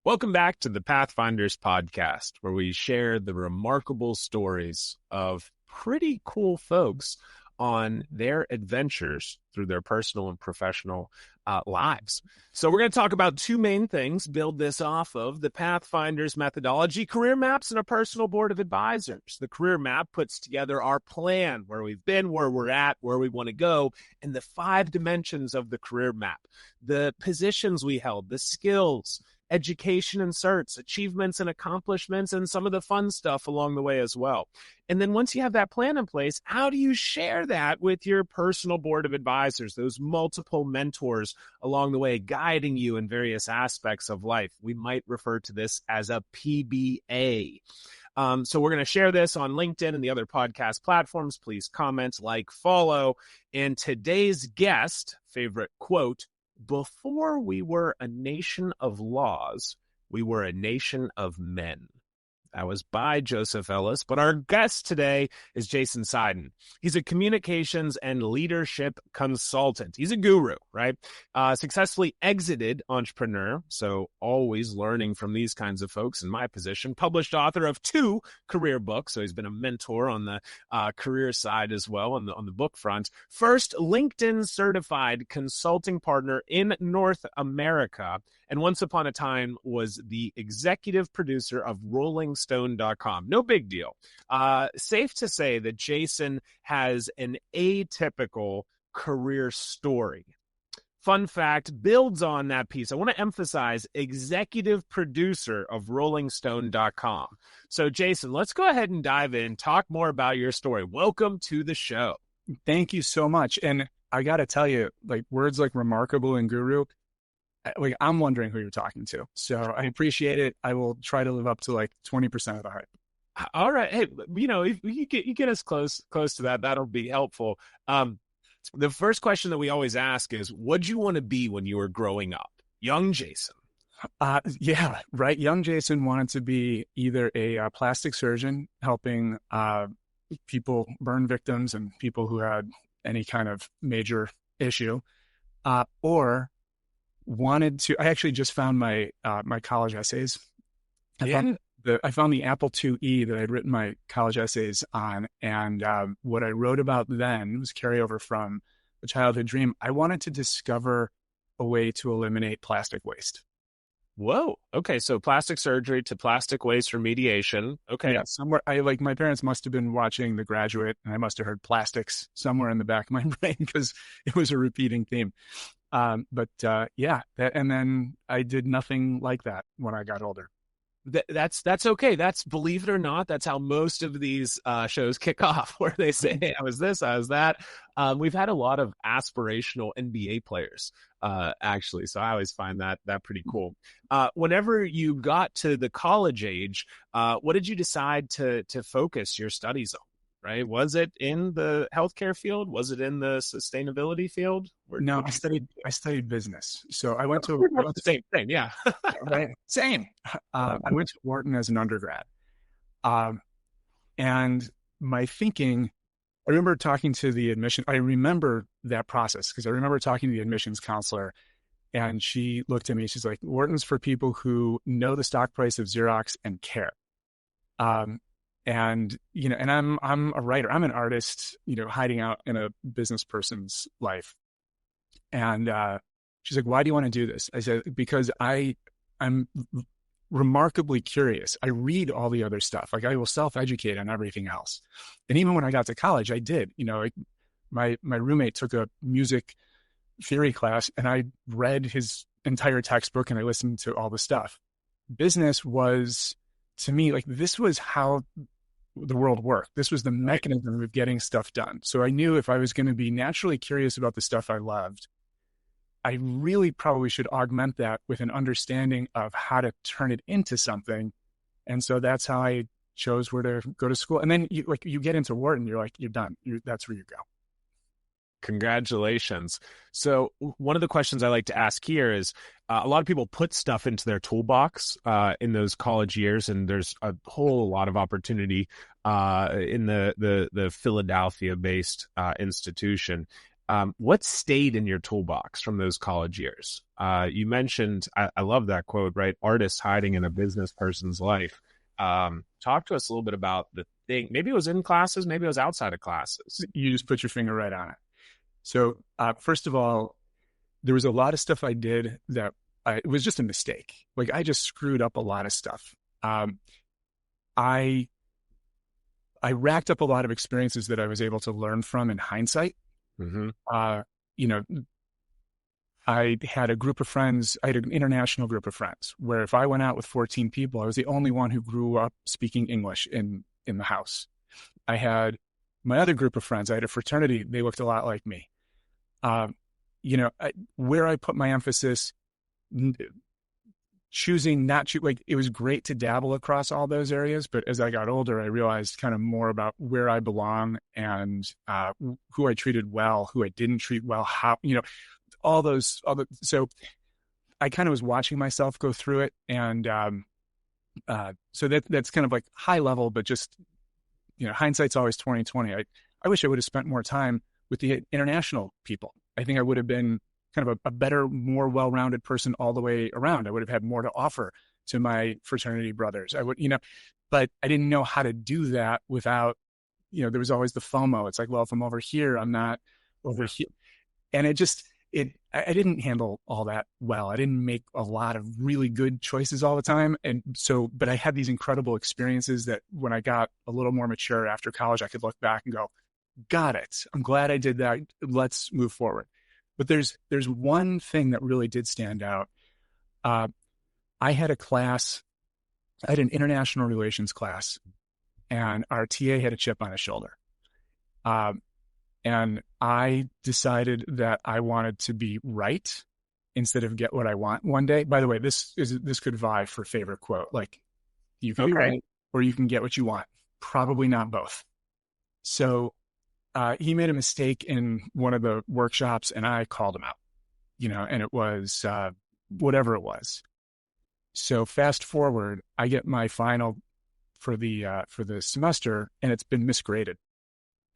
Welcome back to the Pathfinders podcast, where we share the remarkable stories of pretty cool folks on their adventures through their personal and professional lives. So we're going to talk about two main things, build this off of the Pathfinders methodology, career maps, and a personal board of advisors. The career map puts together our plan, where we've been, where we're at, where we want to go, and the 5 dimensions of the career map, the positions we held, the skills, education and certs, achievements and accomplishments, and some of the fun stuff along the way as well. And then once you have that plan in place, how do you share that with your personal board of advisors, those multiple mentors along the way, guiding you in various aspects of life? We might refer to this as a PBA. So we're going to share this on LinkedIn and the other podcast platforms. Please comment, like, follow. And today's guest, favorite quote, "Before we were a nation of laws, we were a nation of men." That was by Joseph Ellis, but our guest today is Jason Seiden. He's a communications and leadership consultant. He's a guru, right? Successfully exited entrepreneur, so always learning from these kinds of folks in my position. Published author of 2 career books, so he's been a mentor on the career side as well, on the book front. First LinkedIn certified consulting partner in North America, and once upon a time was the executive producer of rollingstone.com. No big deal. Safe to say that Jason has an atypical career story. Fun fact, builds on that piece. I want to emphasize executive producer of rollingstone.com. So Jason, let's go ahead and dive in, talk more about your story. Welcome to the show. Thank you so much. And I got to tell you, like, words like remarkable and guru, like, I'm wondering who you're talking to. So I appreciate it. I will try to live up to like 20% of the hype. All right. Hey, if you get us close to that, that'll be helpful. The first question that we always ask is, what'd you want to be when you were growing up? Young Jason. Yeah, right. Young Jason wanted to be either a plastic surgeon helping people, burn victims and people who had any kind of major issue, or wanted to. I actually just found my college essays. I found the Apple IIe that I'd written my college essays on, and what I wrote about then was carryover from a childhood dream. I wanted to discover a way to eliminate plastic waste. Whoa. Okay. So plastic surgery to plastic waste remediation. Okay. Yeah. Somewhere, my parents must have been watching The Graduate, and I must have heard plastics somewhere in the back of my brain because it was a repeating theme. And then I did nothing like that when I got older. That's okay. That's, believe it or not, that's how most of these shows kick off, where they say, hey, I was this, I was that. We've had a lot of aspirational NBA players, actually. So I always find that pretty cool. Whenever you got to the college age, what did you decide to focus your studies on? Right? Was it in the healthcare field? Was it in the sustainability field? No, I studied business. So I went to the same thing. Yeah. Right. Same. I went to Wharton as an undergrad. And my thinking, I remember talking to the admission. I remember that process because I remember talking to the admissions counselor, and she looked at me. She's like, "Wharton's for people who know the stock price of Xerox and care." And I'm a writer. I'm an artist, hiding out in a business person's life. And she's like, "Why do you want to do this?" I said, "Because I'm remarkably curious. I read all the other stuff. Like, I will self-educate on everything else." And even when I got to college, I did. My roommate took a music theory class, and I read his entire textbook, and I listened to all the stuff. Business was, to me, like, this was how the world worked. This was the mechanism of getting stuff done. So I knew if I was going to be naturally curious about the stuff I loved, I really probably should augment that with an understanding of how to turn it into something. And so that's how I chose where to go to school. And then you get into Wharton, you're done. That's where you go. Congratulations. So one of the questions I like to ask here is, a lot of people put stuff into their toolbox in those college years, and there's a whole lot of opportunity in the Philadelphia-based institution. what stayed in your toolbox from those college years? You mentioned, I love that quote, right? Artists hiding in a business person's life. Talk to us a little bit about the thing. Maybe it was in classes, maybe it was outside of classes. You just put your finger right on it. So first of all, there was a lot of stuff I did that it was just a mistake. Like I just screwed up a lot of stuff. I racked up a lot of experiences that I was able to learn from in hindsight. Mm-hmm. You know, I had a group of friends, I had an international group of friends where if I went out with 14 people, I was the only one who grew up speaking English in the house. I had my other group of friends, I had a fraternity, they looked a lot like me. You know, where I put my emphasis, choosing not to, like, it was great to dabble across all those areas, but as I got older, I realized kind of more about where I belong and who I treated well, who I didn't treat well, how, you know, so I kind of was watching myself go through it. And so that's kind of like high level, but just, you know, hindsight's always 20/20. I wish I would have spent more time with the international people. I think I would have been kind of a better, more well-rounded person all the way around. I would have had more to offer to my fraternity brothers. I would, you know, but I didn't know how to do that without, you know, there was always the FOMO. It's like, well, if I'm over here, I'm not over here. And I didn't handle all that well. I didn't make a lot of really good choices all the time. And so, but I had these incredible experiences that when I got a little more mature after college, I could look back and go, got it. I'm glad I did that. Let's move forward. But there's one thing that really did stand out. I had an international relations class, and our TA had a chip on his shoulder. And I decided that I wanted to be right instead of get what I want one day. By the way, this could vie for favorite quote. Like, you can be right or you can get what you want. Probably not both. So he made a mistake in one of the workshops, and I called him out, you know, and it was whatever it was. So fast forward, I get my final for the semester, and it's been misgraded.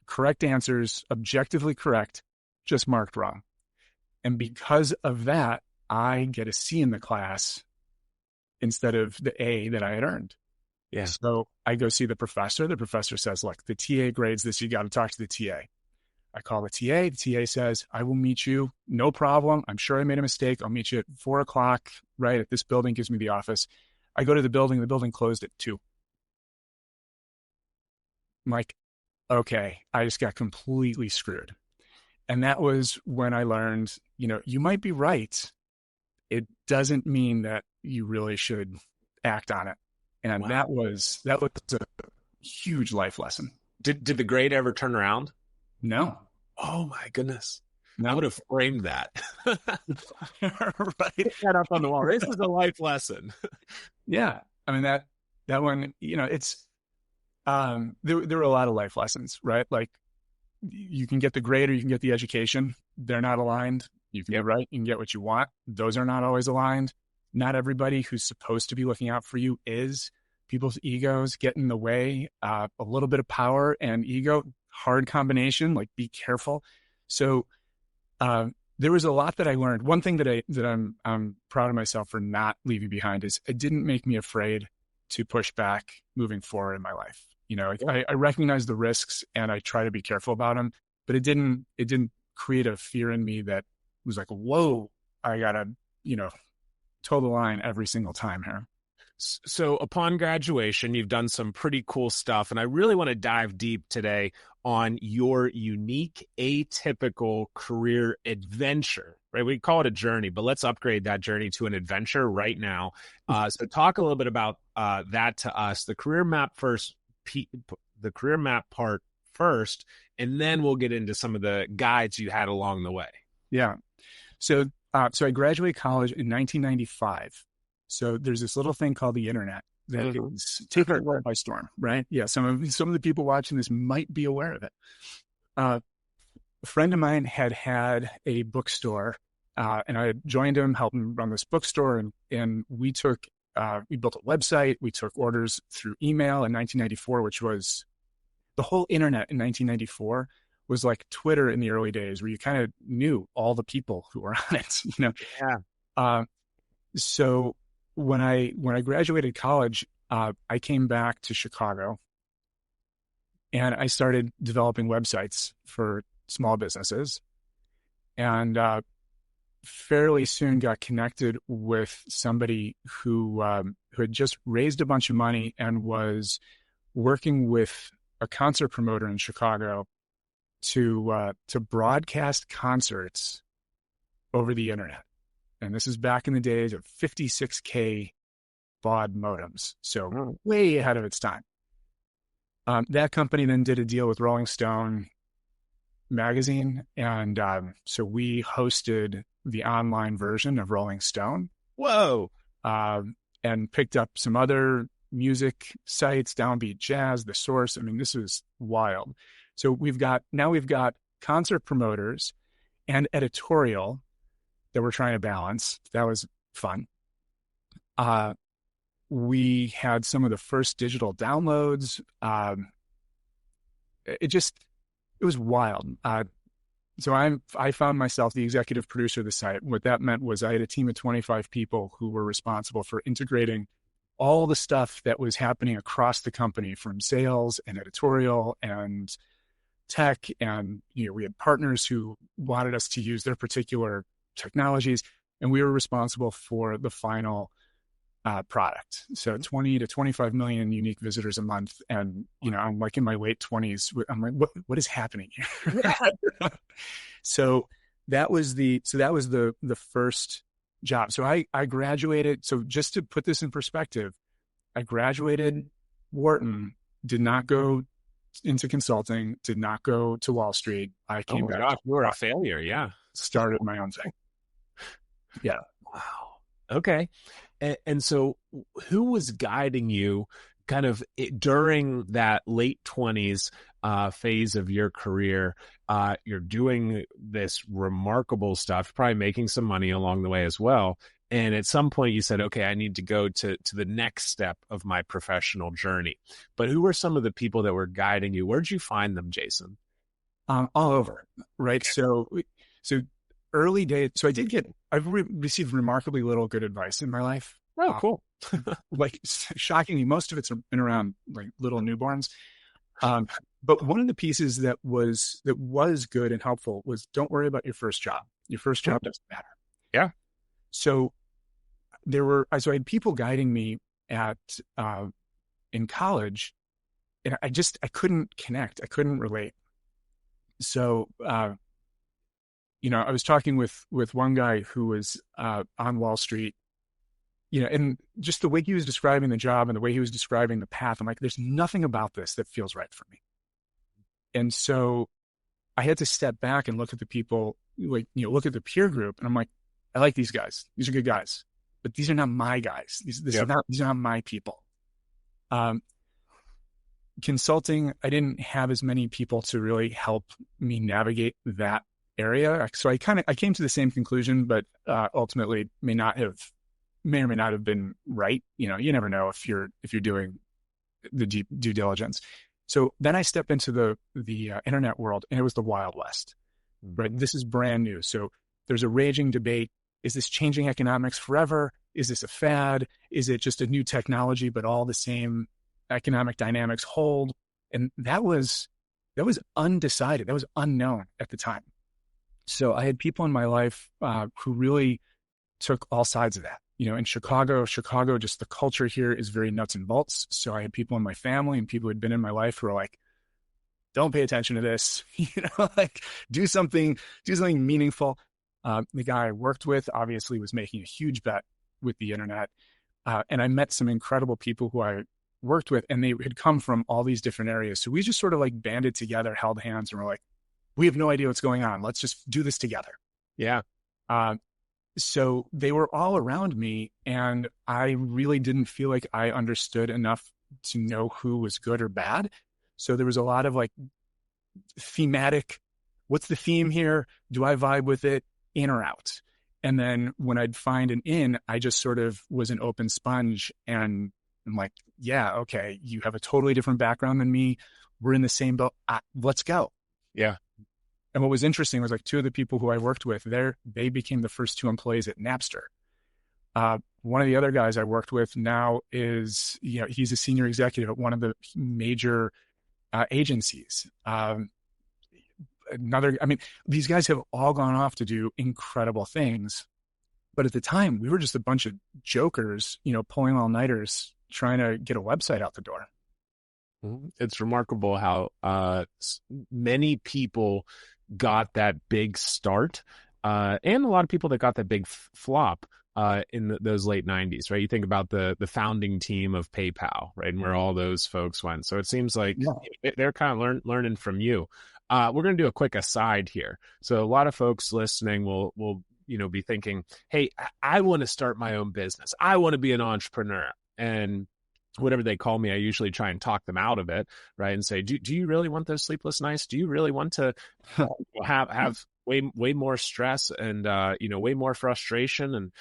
Correct answers, objectively correct, just marked wrong. And because of that, I get a C in the class instead of the A that I had earned. Yeah. So I go see the professor. The professor says, look, the TA grades this. You got to talk to the TA. I call the TA. The TA says, I will meet you. No problem. I'm sure I made a mistake. I'll meet you at 4:00, right, at this building. Gives me the office. I go to the building. The building closed at 2:00. I'm like, okay, I just got completely screwed. And that was when I learned, you know, you might be right. It doesn't mean that you really should act on it. And wow. that was a huge life lesson. Did the grade ever turn around? No. Oh my goodness. No. I would have framed that. Right. Put that up on the wall. This is a life lesson. Yeah. I mean, that one, you know, it's, there were a lot of life lessons, right? Like, you can get the grade or you can get the education. They're not aligned. You can get right. You can get what you want. Those are not always aligned. Not everybody who's supposed to be looking out for you is. People's egos get in the way. A little bit of power and ego, hard combination. Like, be careful. So there was a lot that I learned. One thing that I'm proud of myself for not leaving behind is it didn't make me afraid to push back moving forward in my life. You know, I recognize the risks and I try to be careful about them, but it didn't create a fear in me that was like, whoa, I gotta, you know, toe the line every single time here. So upon graduation, you've done some pretty cool stuff. And I really want to dive deep today on your unique, atypical career adventure, right? We call it a journey, but let's upgrade that journey to an adventure right now. So talk a little bit about that to us, the career map part first, and then we'll get into some of the guides you had along the way. Yeah. So I graduated college in 1995. So there's this little thing called the internet that is taking the world by storm, right? Yeah. Some of the people watching this might be aware of it. A friend of mine had a bookstore, and I joined him, helped him run this bookstore, and we built a website. We took orders through email in 1994, which was the whole internet in 1994 was like Twitter in the early days, where you kind of knew all the people who were on it, you know. Yeah. So when I graduated college, I came back to Chicago and I started developing websites for small businesses, and fairly soon got connected with somebody who had just raised a bunch of money and was working with a concert promoter in Chicago to broadcast concerts over the internet. And this is back in the days of 56K baud modems, so way ahead of its time. That company then did a deal with Rolling Stone magazine, and so we hosted the online version of Rolling Stone. Whoa. And picked up some other music sites, Downbeat Jazz, The Source. I mean, this was wild. So we've got concert promoters and editorial that we're trying to balance. That was fun. We had some of the first digital downloads. It was wild. So I found myself the executive producer of the site. What that meant was I had a team of 25 people who were responsible for integrating all the stuff that was happening across the company, from sales and editorial and tech. And, we had partners who wanted us to use their particular technologies, and we were responsible for the final product. So 20 to 25 million unique visitors a month. And, I'm like in my late 20s. I'm like, what is happening here? So that was the first job. So I graduated. So just to put this in perspective, I graduated Wharton, did not go into consulting, did not go to Wall Street. I came back. Gosh, you were a failure. Yeah. Started my own thing. Yeah. Wow. Okay. And so who was guiding you kind of during that late 20s phase of your career? You're doing this remarkable stuff, probably making some money along the way as well. And at some point you said, okay, I need to go to the next step of my professional journey. But who were some of the people that were guiding you? Where'd you find them, Jason? All over, right? So early days. So I've received remarkably little good advice in my life. Oh, cool. Like, shockingly, most of it's been around like little newborns. But one of the pieces that was good and helpful was, don't worry about your first job. Your first job doesn't matter. Yeah. So I had people guiding me in college, and I couldn't connect. I couldn't relate. So, I was talking with one guy who was on Wall Street, and just the way he was describing the job and the way he was describing the path, I'm like, there's nothing about this that feels right for me. And so I had to step back and look at the people, look at the peer group, and I'm like, I like these guys. These are good guys, but these are not my guys. These are not my people. Consulting, I didn't have as many people to really help me navigate that area. So I came to the same conclusion, but ultimately may or may not have been right. You never know if you're doing the due diligence. So then I stepped into the internet world, and it was the Wild West, right? This is brand new. So there's a raging debate. Is this changing economics forever? Is this a fad? Is it just a new technology, but all the same economic dynamics hold? And that was undecided. That was unknown at the time. So I had people in my life who really took all sides of that. In Chicago, just the culture here is very nuts and bolts. So I had people in my family and people who had been in my life who were like, don't pay attention to this, like do something meaningful. The guy I worked with obviously was making a huge bet with the internet. And I met some incredible people who I worked with, and they had come from all these different areas. So we just sort of like banded together, held hands, and were like, we have no idea what's going on. Let's just do this together. Yeah. So they were all around me, and I really didn't feel like I understood enough to know who was good or bad. So there was a lot of like thematic, what's the theme here? Do I vibe with it? In or out? And then when I'd find an in, I just sort of was an open sponge, and I'm like, yeah, okay, you have a totally different background than me. We're in the same boat. Let's go. Yeah. And what was interesting was like two of the people who I worked with there, they became the first two employees at Napster. One of the other guys I worked with now is, he's a senior executive at one of the major agencies. These guys have all gone off to do incredible things. But at the time, we were just a bunch of jokers, pulling all-nighters, trying to get a website out the door. It's remarkable how many people got that big start, and a lot of people that got that big flop in those late 90s, right? You think about the founding team of PayPal, right, and where all those folks went. So it seems like they're kind of learning from you. We're going to do a quick aside here. So a lot of folks listening will be thinking, hey, I want to start my own business. I want to be an entrepreneur. And whatever they call me, I usually try and talk them out of it, right? And say, do you really want those sleepless nights? Do you really want to have way more stress and, way more frustration and,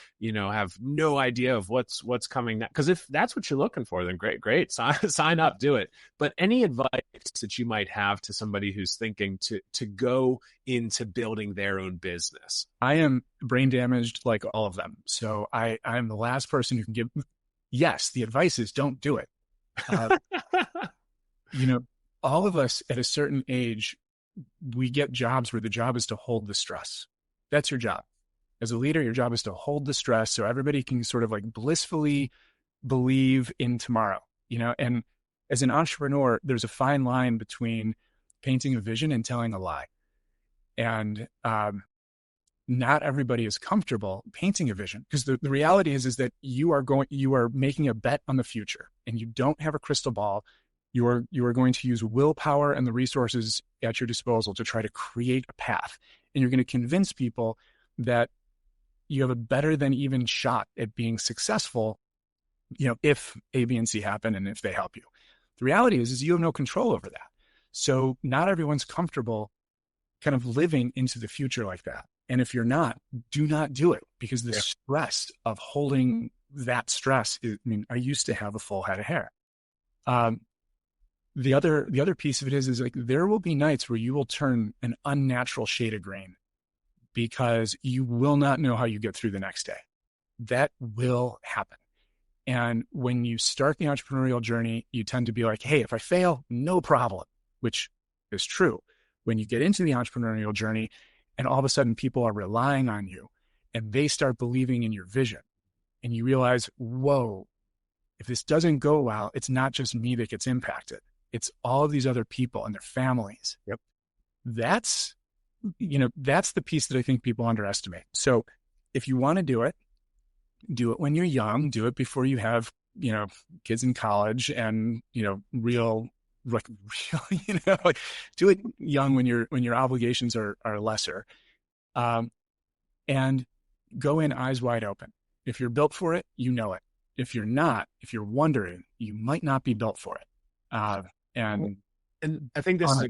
have no idea of what's coming next? Because if that's what you're looking for, then great. Sign up, do it. But any advice that you might have to somebody who's thinking to go into building their own business? I am brain damaged like all of them. So I'm the last person who can give. Yes, the advice is don't do it. All of us at a certain age, we get jobs where the job is to hold the stress. That's your job. As a leader, your job is to hold the stress so everybody can sort of like blissfully believe in tomorrow, and as an entrepreneur, there's a fine line between painting a vision and telling a lie. And not everybody is comfortable painting a vision, because the reality is that you are making a bet on the future, and you don't have a crystal ball. You are going to use willpower and the resources at your disposal to try to create a path. And you're going to convince people that you have a better than even shot at being successful, if A, B, and C happen and if they help you. The reality is you have no control over that. So not everyone's comfortable kind of living into the future like that. And if you're not, do not do it, because the stress of holding that stress is, I used to have a full head of hair. The other piece of it is like, there will be nights where you will turn an unnatural shade of green because you will not know how you get through the next day. That will happen. And when you start the entrepreneurial journey, you tend to be like, hey, if I fail, no problem, which is true. When you get into the entrepreneurial journey and all of a sudden people are relying on you and they start believing in your vision, and you realize, whoa, if this doesn't go well, it's not just me that gets impacted. It's all of these other people and their families. Yep. That's the piece that I think people underestimate. So if you want to do it when you're young, do it before you have, kids in college and, do it young when your obligations are lesser. And go in eyes wide open. If you're built for it, you know it. If you're not, if you're wondering, you might not be built for it. And I think this is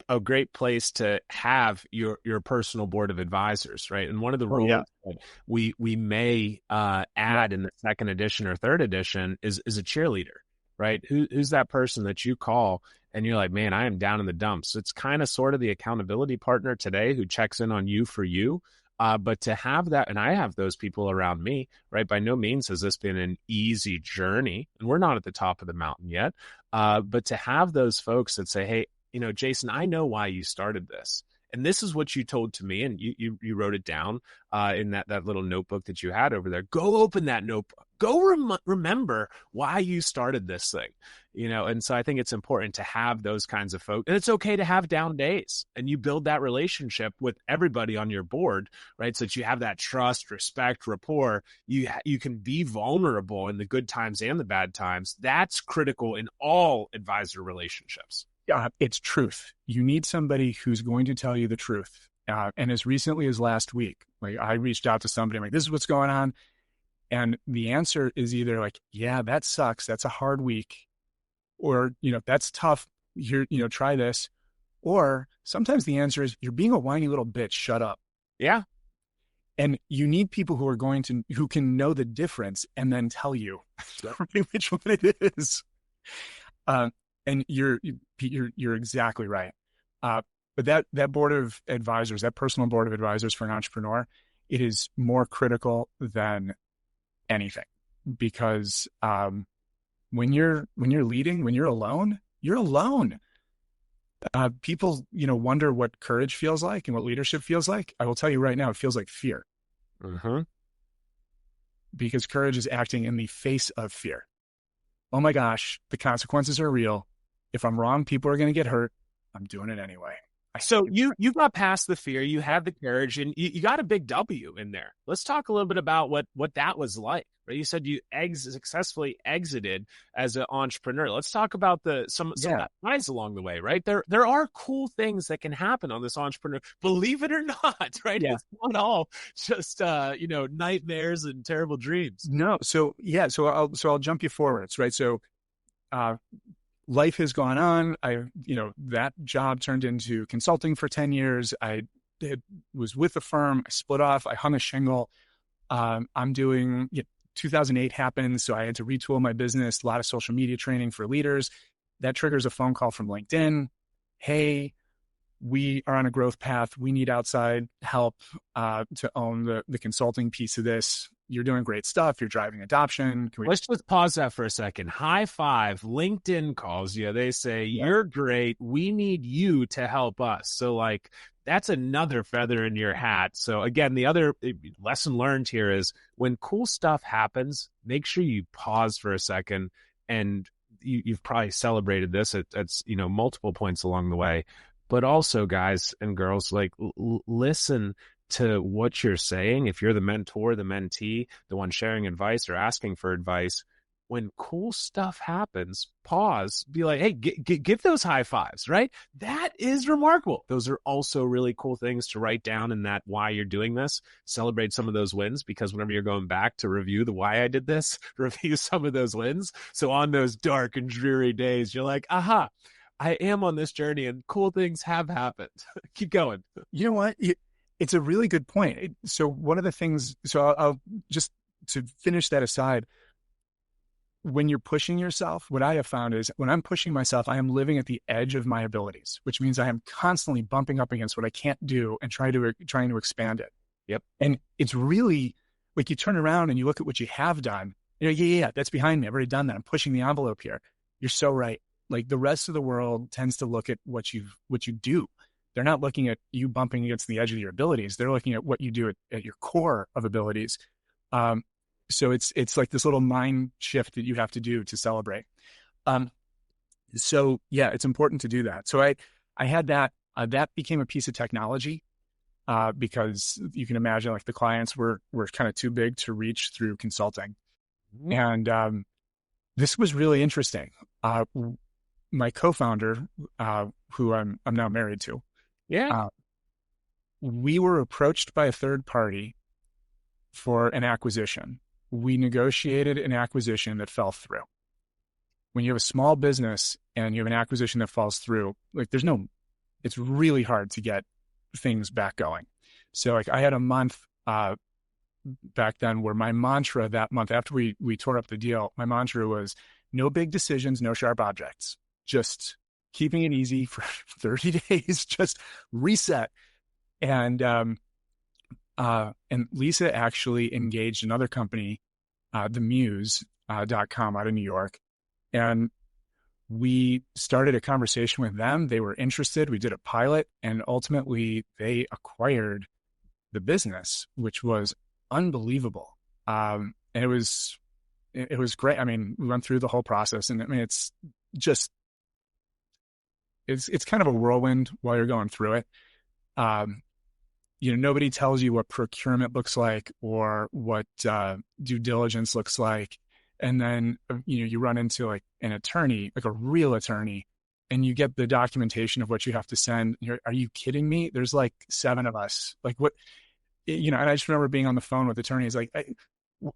a great place to have your personal board of advisors, right? And one of the rules that we may add in the second edition or third edition is a cheerleader, right? Who's that person that you call and you're like, man, I am down in the dumps. It's kind of sort of the accountability partner today who checks in on you for you. But to have that, and I have those people around me, right? By no means has this been an easy journey, and we're not at the top of the mountain yet. But to have those folks that say, hey, Jason, I know why you started this. And this is what you told to me, and you wrote it down in that little notebook that you had over there. Go open that notebook. Go remember why you started this thing, And so I think it's important to have those kinds of folks, and it's okay to have down days. And you build that relationship with everybody on your board, right? So that you have that trust, respect, rapport. You can be vulnerable in the good times and the bad times. That's critical in all advisor relationships. It's truth. You need somebody who's going to tell you the truth. And as recently as last week, like I reached out to somebody, I'm like, this is what's going on. And the answer is either like, yeah, that sucks. That's a hard week. Or, that's tough. Here, try this. Or sometimes the answer is, you're being a whiny little bitch. Shut up. Yeah. And you need people who can know the difference and then tell you which one it is. And you're exactly right. But that board of advisors, that personal board of advisors for an entrepreneur, it is more critical than anything, because when you're leading, when you're alone, you're alone. People, wonder what courage feels like and what leadership feels like. I will tell you right now, it feels like fear, Mm-hmm. because courage is acting in the face of fear. Oh my gosh, the consequences are real. If I'm wrong, people are going to get hurt. I'm doing it anyway. So you got past the fear, you had the courage, and you got a big W in there. Let's talk a little bit about what that was like. Right? You said you successfully exited as an entrepreneur. Let's talk about some highs along the way. Right? There are cool things that can happen on this entrepreneur. Believe it or not, right? Yeah. It's not all just nightmares and terrible dreams. No. So I'll jump you forwards. Right. So life has gone on. That job turned into consulting for 10 years. I was with the firm. I split off. I hung a shingle. I'm doing, 2008 happened. So I had to retool my business, a lot of social media training for leaders. That triggers a phone call from LinkedIn. Hey, we are on a growth path. We need outside help to own the consulting piece of this. You're doing great stuff. You're driving adoption. Let's just pause that for a second. High five. LinkedIn calls you. They say, you're great. We need you to help us. So that's another feather in your hat. So again, the other lesson learned here is when cool stuff happens, make sure you pause for a second. And you've probably celebrated this at multiple points along the way. But also, guys and girls, listen to what you're saying. If you're the mentor, the mentee, the one sharing advice or asking for advice, when cool stuff happens, pause, be like, hey, give those high fives, right? That is remarkable. Those are also really cool things to write down in that why you're doing this. Celebrate some of those wins, because whenever you're going back to review the why I did this, review some of those wins. So on those dark and dreary days, you're like, aha, I am on this journey and cool things have happened. Keep going. You know what? It's a really good point. So one of the things, I'll just to finish that aside, when you're pushing yourself, what I have found is when I'm pushing myself, I am living at the edge of my abilities, which means I am constantly bumping up against what I can't do and trying to expand it. Yep. And it's really like you turn around and you look at what you have done. That's behind me. I've already done that. I'm pushing the envelope here. You're so right. Like the rest of the world tends to look at what you do. They're not looking at you bumping against the edge of your abilities. They're looking at what you do at your core of abilities. So it's like this little mind shift that you have to do to celebrate. So yeah, it's important to do that. So I had that. That became a piece of technology because you can imagine like the clients were kind of too big to reach through consulting, and this was really interesting. My co-founder, who I'm now married to, we were approached by a third party for an acquisition. We negotiated an acquisition that fell through. When you have a small business and you have an acquisition that falls through, it's really hard to get things back going. So I had a month back then where my mantra that month after we tore up the deal, my mantra was no big decisions, no sharp objects. Just keeping it easy for 30 days, just reset. And Lisa actually engaged another company, the Muse.com out of New York. And we started a conversation with them. They were interested. We did a pilot, and ultimately they acquired the business, which was unbelievable. And it was great. I mean, we went through the whole process, and I mean, it's kind of a whirlwind while you're going through it. Nobody tells you what procurement looks like or what due diligence looks like. And then, you run into like an attorney, like a real attorney, and you get the documentation of what you have to send. Are you kidding me? There's like 7 of us. Like what, and I just remember being on the phone with attorneys, like,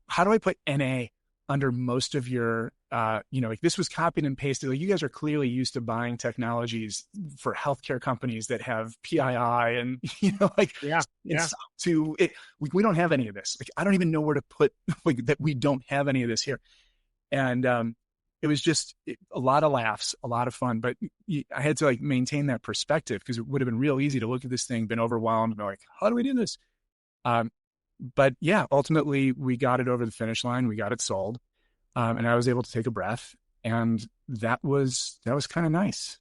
how do I put NA under most of your, like this was copied and pasted. Like you guys are clearly used to buying technologies for healthcare companies that have PII and, we don't have any of this. Like, I don't even know where to put like that. We don't have any of this here. And, it was just a lot of laughs, a lot of fun, but I had to like maintain that perspective because it would have been real easy to look at this thing, been overwhelmed, and be like, how do we do this? Um, but yeah, ultimately we got it over the finish line. We got it sold. And I was able to take a breath, and that was kind of nice.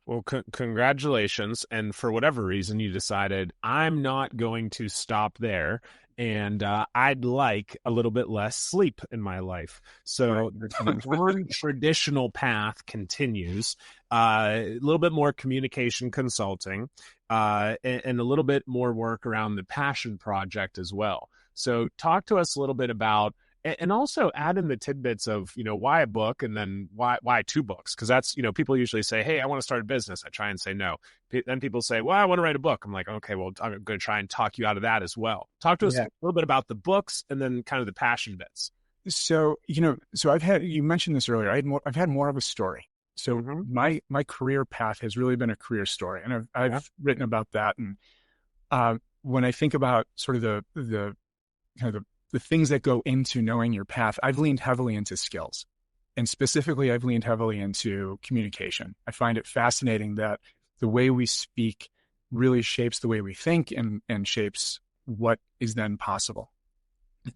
Well, congratulations. And for whatever reason, you decided I'm not going to stop there. And I'd like a little bit less sleep in my life. So the non-traditional path continues, a little bit more communication consulting, and a little bit more work around the passion project as well. So talk to us a little bit about, and also add in the tidbits of, why a book, and then why two books? Because that's, people usually say, hey, I want to start a business. I try and say no. Then people say, well, I want to write a book. I'm like, okay, well, I'm going to try and talk you out of that as well. Talk to us a little bit about the books and then kind of the passion bits. So, you mentioned this earlier. I've had more of a story. So my career path has really been a career story. And I've written about that. And when I think about sort of the kind of the things that go into knowing your path, I've leaned heavily into skills. And specifically, I've leaned heavily into communication. I find it fascinating that the way we speak really shapes the way we think and shapes what is then possible.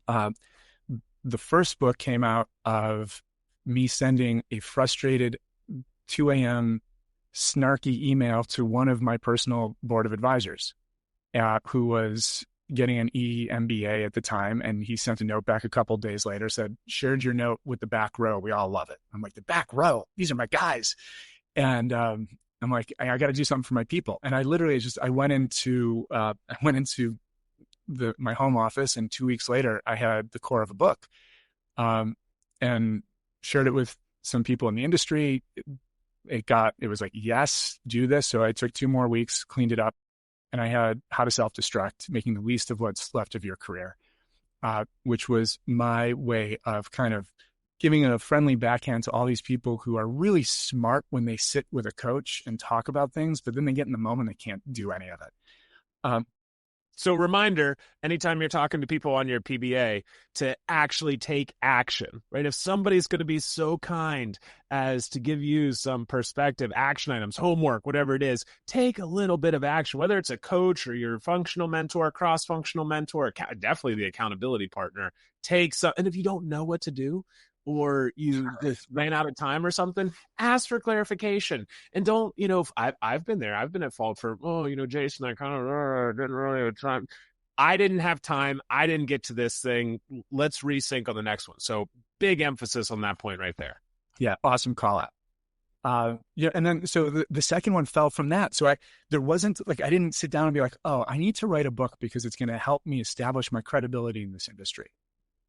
The first book came out of me sending a frustrated 2 a.m. snarky email to one of my personal board of advisors, who was getting an EMBA at the time. And he sent a note back a couple of days later, said, shared your note with the back row. We all love it. I'm like, the back row? These are my guys. And I'm like, I got to do something for my people. And I literally I went into my home office, and 2 weeks later I had the core of a book, and shared it with some people in the industry. It was like, yes, do this. So I took 2 more weeks, cleaned it up, and I had How to Self-Destruct, Making the Least of What's Left of Your Career, which was my way of kind of giving a friendly backhand to all these people who are really smart when they sit with a coach and talk about things, but then they get in the moment, they can't do any of it. So reminder, anytime you're talking to people on your PBA, to actually take action, right? If somebody's going to be so kind as to give you some perspective, action items, homework, whatever it is, take a little bit of action, whether it's a coach or your functional mentor, cross-functional mentor, definitely the accountability partner. Take some, and if you don't know what to do, or you just ran out of time or something, ask for clarification. And don't, I've been there. I've been at fault for, Jason, I kind of didn't really have time. I didn't have time. I didn't get to this thing. Let's resync on the next one. So big emphasis on that point right there. Yeah. Awesome call out. And then, so the second one fell from that. So I didn't sit down and be like, oh, I need to write a book because it's going to help me establish my credibility in this industry.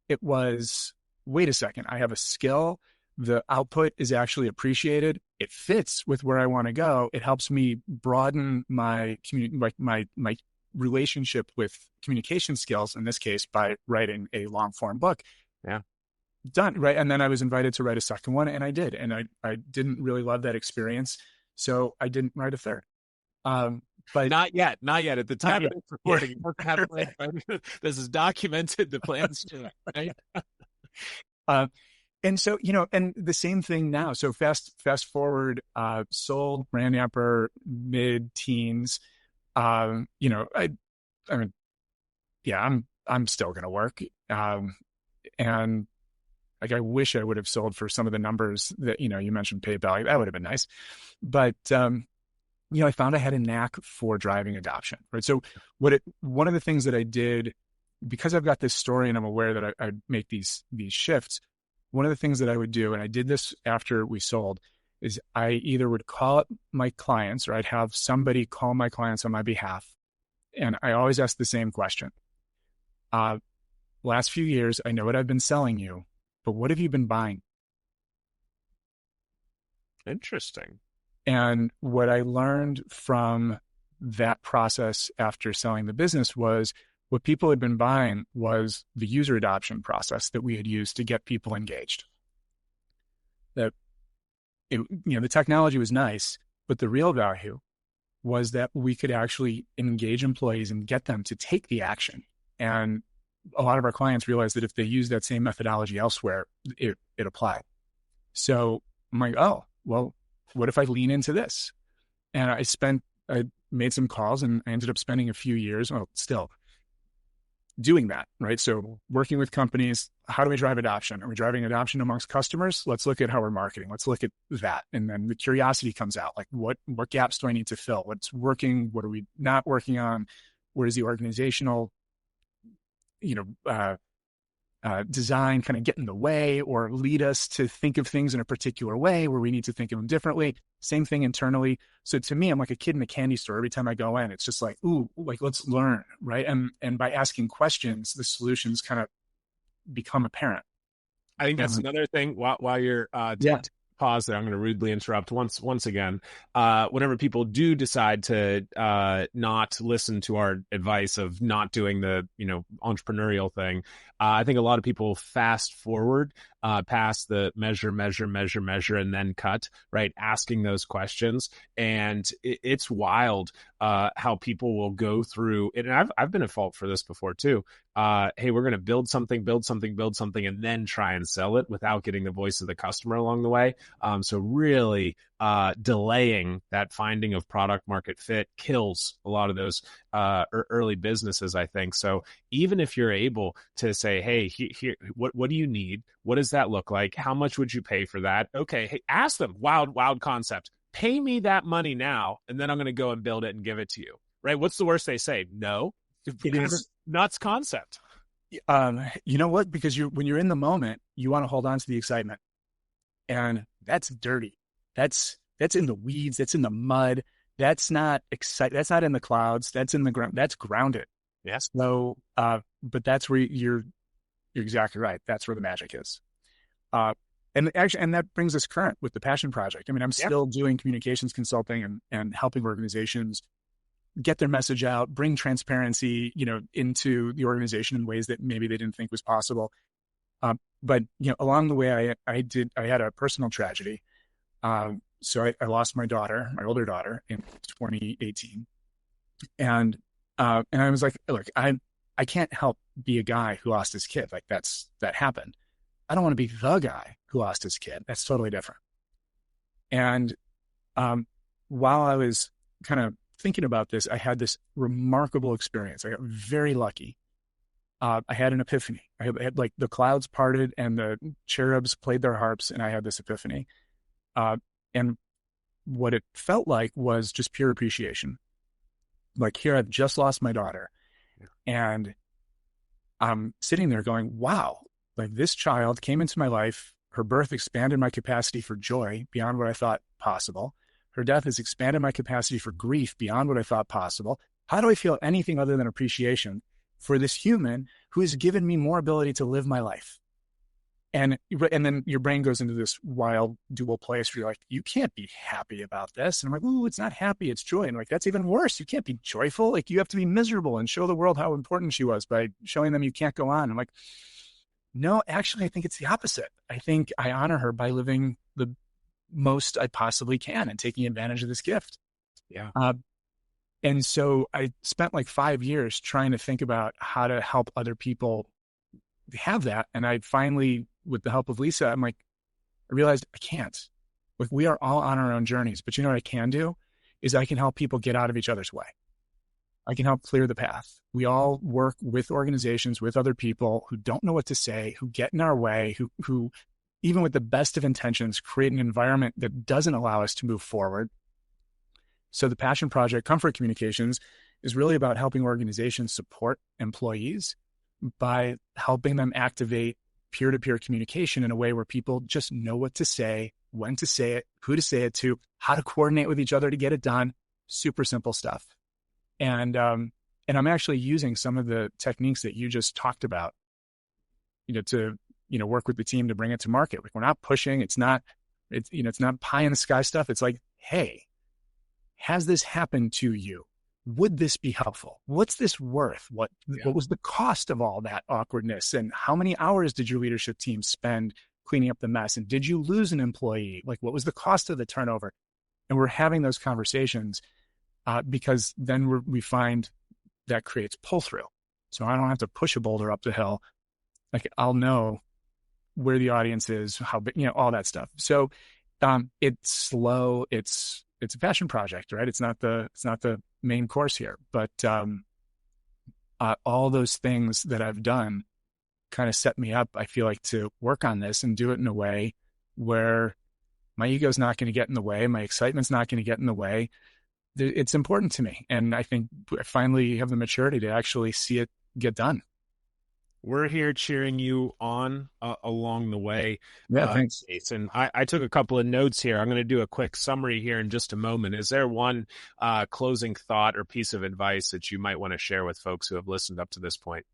It was, wait a second, I have a skill. The output is actually appreciated. It fits with where I want to go. It helps me broaden my my relationship with communication skills, in this case, by writing a long form book. Yeah. Done. Right. And then I was invited to write a second one, and I did. And I didn't really love that experience, so I didn't write a third. But not yet at the time of recording. This is documented, the plans to right? And so, and the same thing now. So fast forward, sold, brand amper, mid-teens. I mean, yeah, I'm still going to work. And like, I wish I would have sold for some of the numbers that, you mentioned PayPal. That would have been nice. But, I found I had a knack for driving adoption, right? So one of the things that I did, because I've got this story and I'm aware that I'd make these shifts, one of the things that I would do, and I did this after we sold, is I either would call up my clients, or I'd have somebody call my clients on my behalf. And I always ask the same question. Last few years, I know what I've been selling you, but what have you been buying? Interesting. And what I learned from that process after selling the business was, what people had been buying was the user adoption process that we had used to get people engaged. The technology was nice, but the real value was that we could actually engage employees and get them to take the action. And a lot of our clients realized that if they use that same methodology elsewhere, it applied. So I'm like, oh, well, what if I lean into this? And I made some calls, and I ended up spending a few years, well, still doing that, right? So working with companies, how do we drive adoption? Are we driving adoption amongst customers? Let's look at how we're marketing. Let's look at that. And then the curiosity comes out, like what gaps do I need to fill? What's working? What are we not working on? Where is the organizational, design kind of get in the way or lead us to think of things in a particular way where we need to think of them differently? Same thing internally. So to me, I'm like a kid in a candy store. Every time I go in, it's just like, ooh, like let's learn, right? And by asking questions, the solutions kind of become apparent. I think that's another thing. While you're pause there, I'm going to rudely interrupt once again. Whenever people do decide to not listen to our advice of not doing the entrepreneurial thing, I think a lot of people fast forward past the measure, and then cut, right? Asking those questions. And it's wild how people will go through it. And I've been at fault for this before too. Hey, we're going to build something, and then try and sell it without getting the voice of the customer along the way. So really delaying that finding of product market fit kills a lot of those early businesses, I think. So even if you're able to say, hey, here, what do you need? What does that look like? How much would you pay for that? Okay, hey, ask them. Wild concept. Pay me that money now, and then I'm going to go and build it and give it to you. Right? What's the worst they say? No. It is nuts concept. You know what? Because when you're in the moment, you want to hold on to the excitement, and that's dirty. That's in the weeds. That's in the mud. That's not exciting. That's not in the clouds. That's in the ground. That's grounded. Yes. So, but that's where you're exactly right. That's where the magic is. And that brings us current with the Passion Project. I mean, I'm still doing communications consulting and helping organizations get their message out, bring transparency, into the organization in ways that maybe they didn't think was possible. But along the way, I had a personal tragedy. So I lost my older daughter, in 2018, and I was like, look, I can't help be a guy who lost his kid. Like that happened. I don't want to be the guy who lost his kid. That's totally different. And while I was kind of thinking about this, I had this remarkable experience. I got very lucky. I had an epiphany. I had like the clouds parted and the cherubs played their harps, and I had this epiphany. And what it felt like was just pure appreciation. Like, here, I've just lost my daughter, and I'm sitting there going, wow, like this child came into my life. Her birth expanded my capacity for joy beyond what I thought possible. Her death has expanded my capacity for grief beyond what I thought possible. How do I feel anything other than appreciation for this human who has given me more ability to live my life? And then your brain goes into this wild dual place where you're like, you can't be happy about this. And I'm like, ooh, it's not happy, it's joy. And I'm like, that's even worse. You can't be joyful. Like, you have to be miserable and show the world how important she was by showing them you can't go on. I'm like, no, actually, I think it's the opposite. I think I honor her by living the most I possibly can and taking advantage of this gift. Yeah. And so I spent like 5 years trying to think about how to help other people have that. And I finally, with the help of Lisa, I realized I can't. Like, we are all on our own journeys, but you know what I can do is I can help people get out of each other's way. I can help clear the path. We all work with organizations, with other people who don't know what to say, who get in our way, who even with the best of intentions, create an environment that doesn't allow us to move forward. So the Passion Project, Comfort Communications, is really about helping organizations support employees by helping them activate peer-to-peer communication in a way where people just know what to say, when to say it, who to say it to, how to coordinate with each other to get it done. Super simple stuff. And I'm actually using some of the techniques that you just talked about, to work with the team to bring it to market. Like, we're not pushing. It's not pie in the sky stuff. It's like, hey, has this happened to you? Would this be helpful? What's this worth? What was the cost of all that awkwardness? And how many hours did your leadership team spend cleaning up the mess? And did you lose an employee? Like, what was the cost of the turnover? And we're having those conversations because then we find that creates pull through. So I don't have to push a boulder up the hill. Like I'll know where the audience is, how big, all that stuff. So it's slow. It's a passion project, right? It's not the main course here, but all those things that I've done kind of set me up, I feel like, to work on this and do it in a way where my ego's not going to get in the way. My excitement's not going to get in the way. It's important to me. And I think I finally have the maturity to actually see it get done. We're here cheering you on along the way. Yeah, thanks. Jason, I took a couple of notes here. I'm going to do a quick summary here in just a moment. Is there one closing thought or piece of advice that you might want to share with folks who have listened up to this point?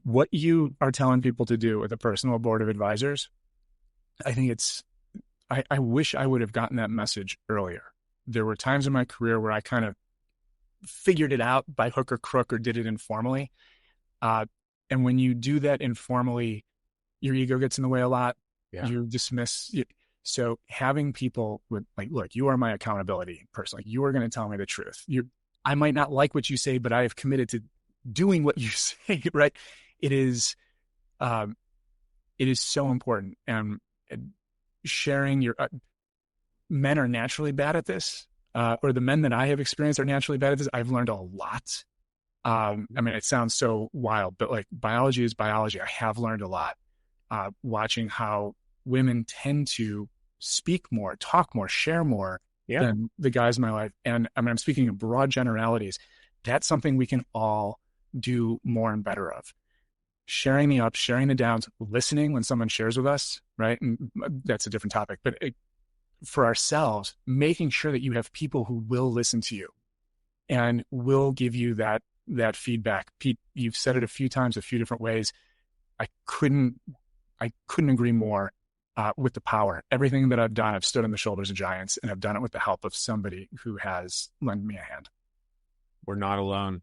What you are telling people to do with a personal board of advisors, I think I wish I would have gotten that message earlier. There were times in my career where I kind of figured it out by hook or crook or did it informally. And when you do that informally, your ego gets in the way a lot. Yeah. You dismiss. So having people with like, look, you are my accountability person. Like, you are going to tell me the truth. I might not like what you say, but I have committed to doing what you say, right? It is so important. And sharing men are naturally bad at this, or the men that I have experienced are naturally bad at this. I've learned a lot. I mean, it sounds so wild, but like, biology is biology. I have learned a lot, watching how women tend to speak more, talk more, share more than the guys in my life. And I mean, I'm speaking in broad generalities. That's something we can all do more and better of. Sharing the ups, sharing the downs, listening when someone shares with us, right? And that's a different topic, but for ourselves, making sure that you have people who will listen to you and will give you that feedback. Pete, you've said it a few times, a few different ways. I couldn't agree more with the power. Everything that I've done, I've stood on the shoulders of giants, and I've done it with the help of somebody who has lent me a hand. We're not alone.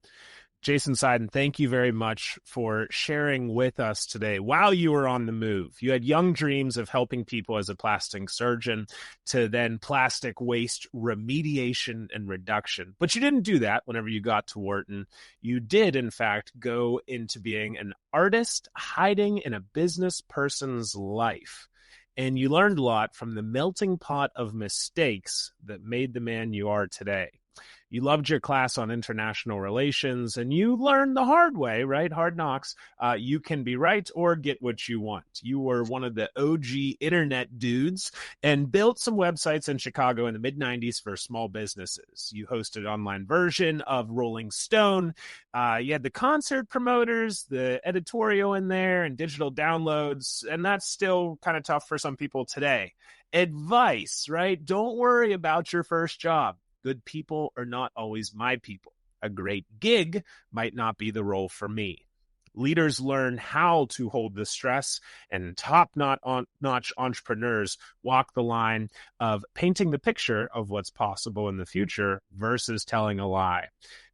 Jason Seiden, thank you very much for sharing with us today. While you were on the move, you had young dreams of helping people as a plastic surgeon, to then plastic waste remediation and reduction. But you didn't do that whenever you got to Wharton. You did, in fact, go into being an artist hiding in a business person's life. And you learned a lot from the melting pot of mistakes that made the man you are today. You loved your class on international relations, and you learned the hard way, right? Hard knocks. You can be right or get what you want. You were one of the OG internet dudes and built some websites in Chicago in the mid-90s for small businesses. You hosted an online version of Rolling Stone. You had the concert promoters, the editorial in there, and digital downloads, and that's still kind of tough for some people today. Advice, right? Don't worry about your first job. Good people are not always my people. A great gig might not be the role for me. Leaders learn how to hold the stress, and top-notch entrepreneurs walk the line of painting the picture of what's possible in the future versus telling a lie.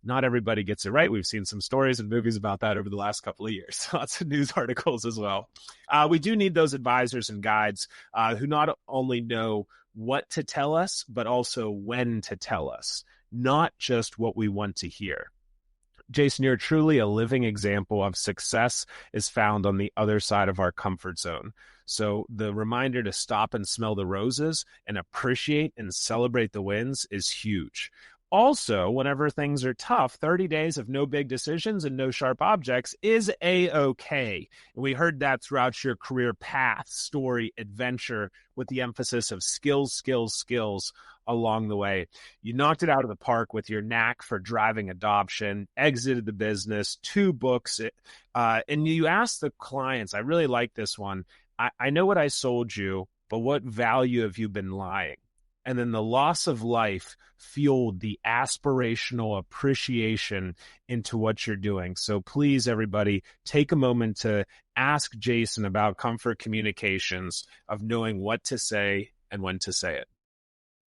Not everybody gets it right. We've seen some stories and movies about that over the last couple of years. Lots of news articles as well. We do need those advisors and guides who not only know what to tell us, but also when to tell us, not just what we want to hear. Jason, you're truly a living example of success is found on the other side of our comfort zone. So the reminder to stop and smell the roses and appreciate and celebrate the wins is huge. Also, whenever things are tough, 30 days of no big decisions and no sharp objects is A-okay. And we heard that throughout your career path, story, adventure, with the emphasis of skills along the way. You knocked it out of the park with your knack for driving adoption, exited the business, 2 books, and you asked the clients, I really like this one, I know what I sold you, but what value have you been lying? And then the loss of life fueled the aspirational appreciation into what you're doing. So please, everybody, take a moment to ask Jason about comfort communications, of knowing what to say and when to say it.